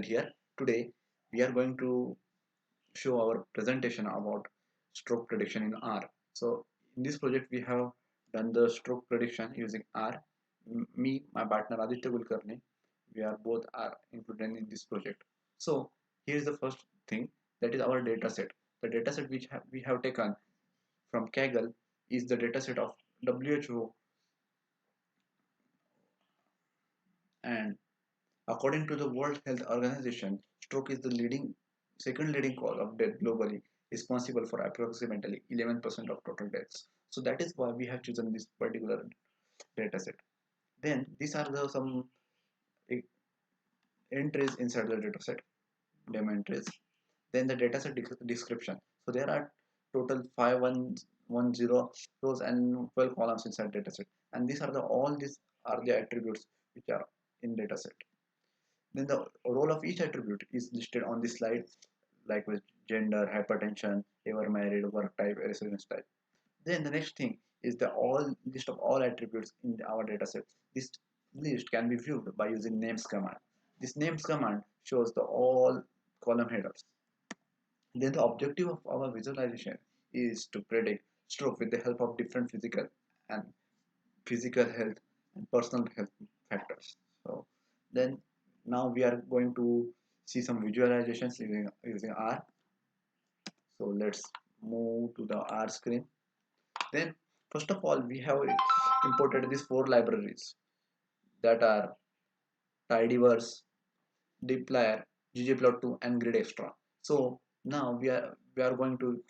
Here today we are going to show our presentation about stroke prediction in R. So in this project we have done the stroke prediction using R. Me, my partner Aditya Kulkarni, we are both are included in this project. So here is the first thing, that is our data set. The data set which we have taken from Kaggle is the data set of WHO, and according to the World Health Organization, stroke is the second leading cause of death globally, responsible for approximately 11% of total deaths. So that is why we have chosen this particular dataset. Then these are the some e- entries inside the dataset, dem entries. Then the dataset description. So there are total 5110 rows and 12 columns inside dataset, and these are the all these are the attributes which are in dataset. Then the role of each attribute is listed on this slide, like with gender, hypertension, ever married, work type, residence type. Then the next thing is the all list of all attributes in our dataset. This list can be viewed by using names command. This names command shows the all column headers. Then the objective of our visualization is to predict stroke with the help of different and physical health and personal health factors. So then now we are going to see some visualizations using R. So let's move to the R screen. Then first of all we have imported these four libraries that are Tidyverse, dplyr, ggplot2 and gridextra. So now we are going to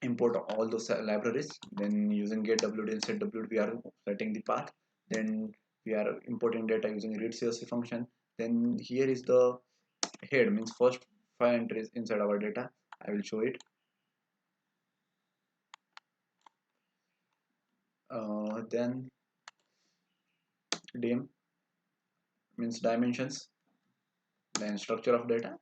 import all those libraries. Then using getwd and setwd we are setting the path. Then we are importing data using readcsc function. Then here is the head, means first five entries inside our data. I will show it. Then dim means dimensions, then structure of data,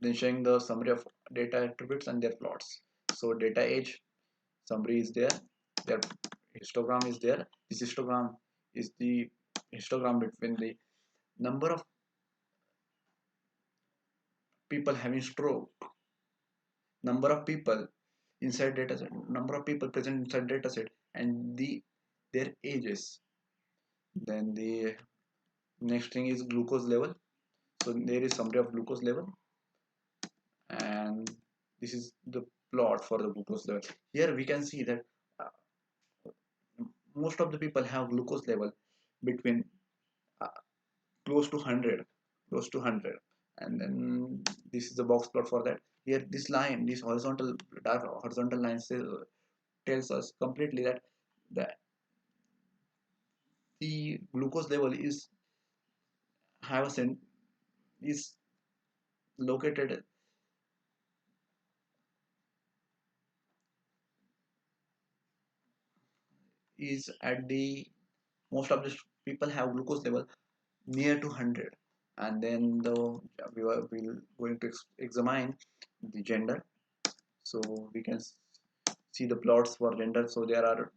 then showing the summary of data attributes and their plots. So data age summary is there, their histogram is there. This histogram is the histogram between the number of people having stroke, number of people inside dataset, number of people present inside dataset, and their ages. Then the next thing is glucose level. So there is summary of glucose level, and this is the plot for the glucose level. Here we can see that uh, most of the people have glucose level between uh, close to 100, close to 100. And then this is the box plot for that. Here this line, this horizontal dark horizontal line tells us completely that the glucose level is have a is located, is at the most of the people have glucose level near to 100. And then the we'll going to examine the gender. So we can see the plots for gender. So there are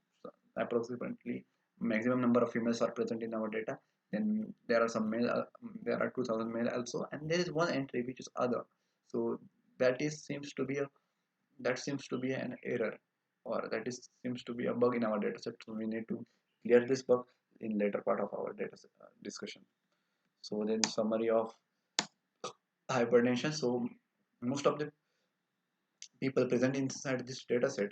approximately maximum number of females are present in our data. Then there are some male, there are 2000 male also, and there is one entry which is other. So that is seems to be a that seems to be an error, or that is seems to be a bug in our dataset. So we need to clear this bug in later part of our data discussion. So then summary of hypertension. So most of the people present inside this data set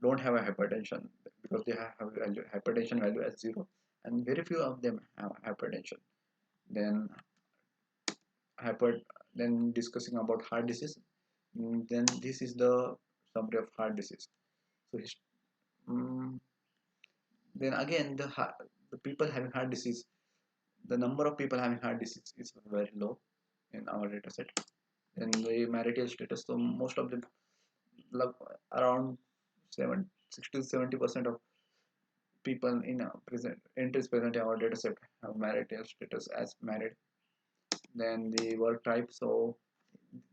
don't have a hypertension, because they have hypertension value as 0, and very few of them have hypertension. Then hyper then discussing about heart disease. Then this is the summary of heart disease. So mm, then again the people having heart disease, the number of people having heart disease is very low in our data set. Then the marital status, so most of the, like, around 60 to 70% of people in present entries present in our dataset have marital status as married. Then the work type, so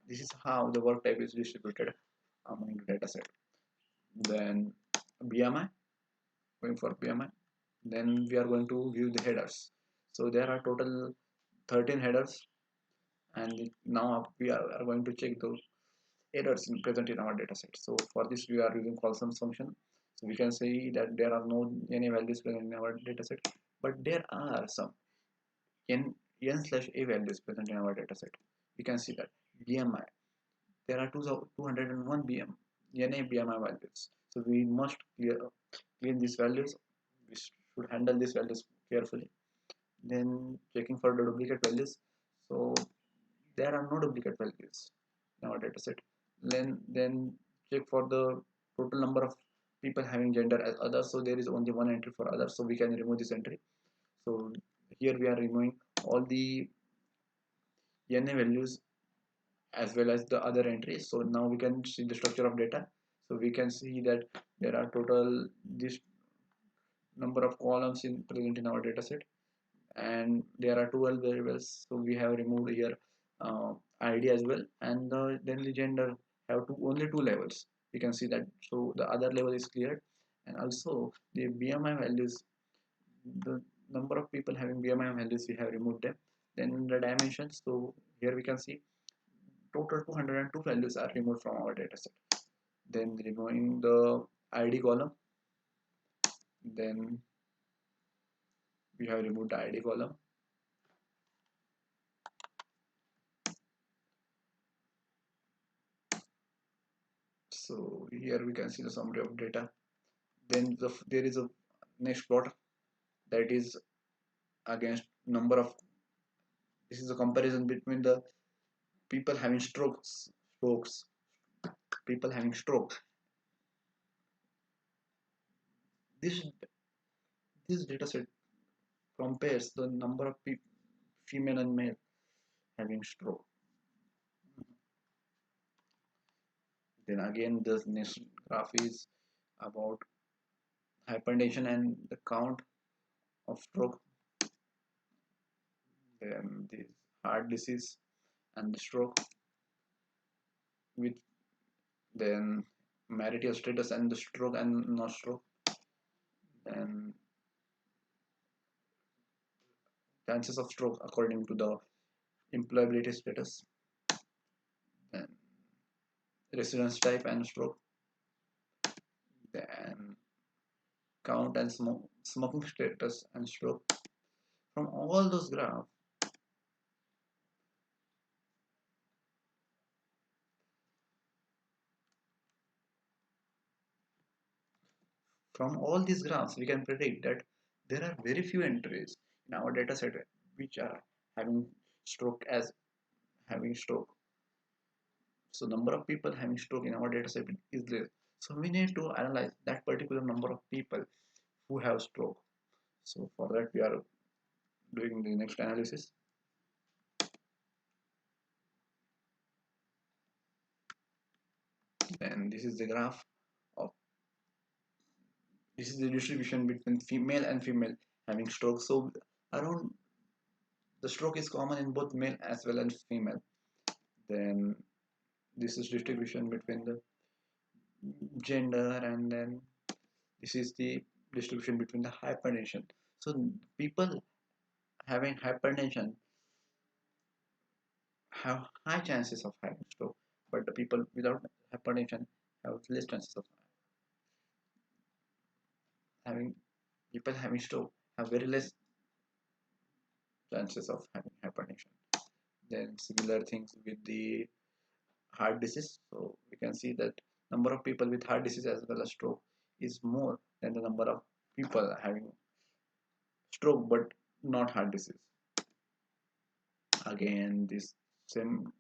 this is how the work type is distributed among the dataset. Then BMI, going for BMI. Then we are going to view the headers. So there are total 13 headers. and now we are going to check the errors present in our data set. So for this we are using call sums function. So we can say that there are no any values present in our data set, but there are some n/a values present in our data set. We can see that BMI, there are 201 NA BMI values. So we must clean these values. We should handle these values carefully. Then checking for the duplicate values. So there are no duplicate values in our data set. Then check for the total number of people having gender as others. So there is only one entry for others. So we can remove this entry. So here we are removing all the NA values as well as the other entries. So now we can see the structure of data. So we can see that there are total this number of columns in present in our data set, and there are 12 variables. So we have removed here id as well, and then the gender have only two levels. We can see that. So the other level is cleared, and also the BMI values, the number of people having BMI values, we have removed them. Then the dimensions. So here we can see total 202 values are removed from our dataset. Then removing the id column, then we have removed the id column. So here we can see the summary of data. Then there is a next plot that is against number of, this is a comparison between the people having strokes, people having stroke. This this data set compares the number of people, female and male, having stroke. Then again the next graph is about hypertension and the count of stroke. Then the heart disease and the stroke, with then marital status and the stroke and no stroke. Then chances of stroke according to the employability status. Then residence type and stroke. Then count and smoking status and stroke. From all those graphs, we can predict that there are very few entries in our data set which are having stroke as having stroke. So number of people having stroke in our data set is less. So we need to analyze that particular number of people who have stroke. So for that we are doing the next analysis. Then this is the graph of, this is the distribution between female and female having stroke. So around, the stroke is common in both male as well as female. Then this is distribution between the gender, and then this is the distribution between the hypertension. So people having hypertension have high chances of having stroke, but the people without hypertension have less chances of having, people having stroke have very less chances of having hypertension. Then similar things with the heart disease. So we can see that number of people with heart disease as well as stroke is more than the number of people having stroke but not heart disease. Again this same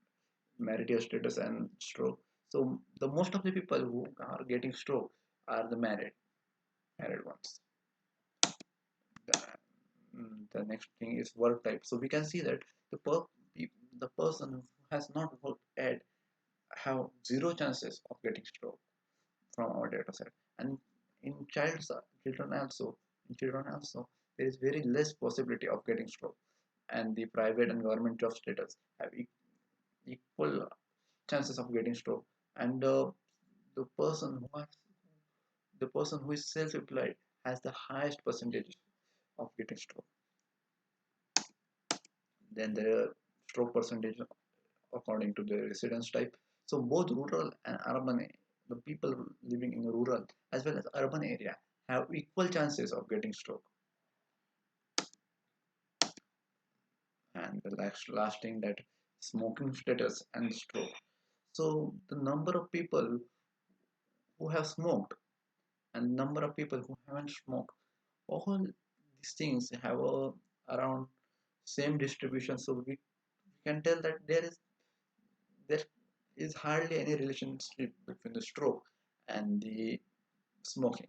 marital status and stroke. So the most of the people who are getting stroke are the married ones. The next thing is work type. So we can see that the person who has not worked at have zero chances of getting stroke from our data set. And in children also there is very less possibility of getting stroke, and the private and government job status have equal chances of getting stroke. And the person who has, the person who is self-employed has the highest percentage of getting stroke. Then the stroke percentage according to their residence type. So both rural and urban, the people living in the rural as well as urban area have equal chances of getting stroke. And the last thing, that smoking status and stroke. So the number of people who have smoked and number of people who haven't smoked, all these things have a around same distribution. So we can tell that there is hardly any relationship between the stroke and the smoking.